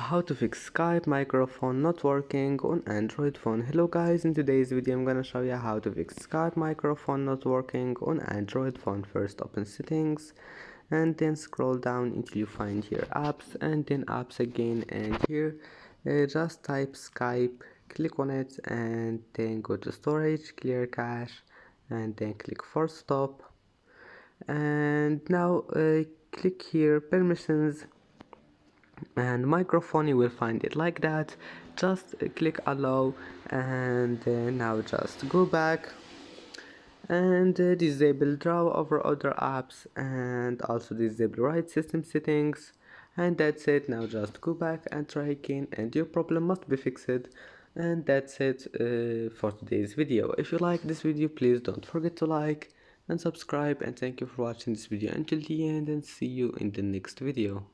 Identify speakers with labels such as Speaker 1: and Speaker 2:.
Speaker 1: How to fix Skype microphone not working on Android phone. Hello guys, in today's video I'm gonna show you how to fix Skype microphone not working on Android phone. First open settings and then scroll down until you find here apps and then apps again, and here just type Skype, click on it and then go to storage, clear cache, and then click force stop, and now click here permissions and microphone. You will find it like that. Just click allow, and now just go back and disable draw over other apps, and also disable write system settings, and that's it. Now just go back and try again and your problem must be fixed. And that's it for today's video. If you like this video, please don't forget to like and subscribe, and thank you for watching this video until the end, and see you in the next video.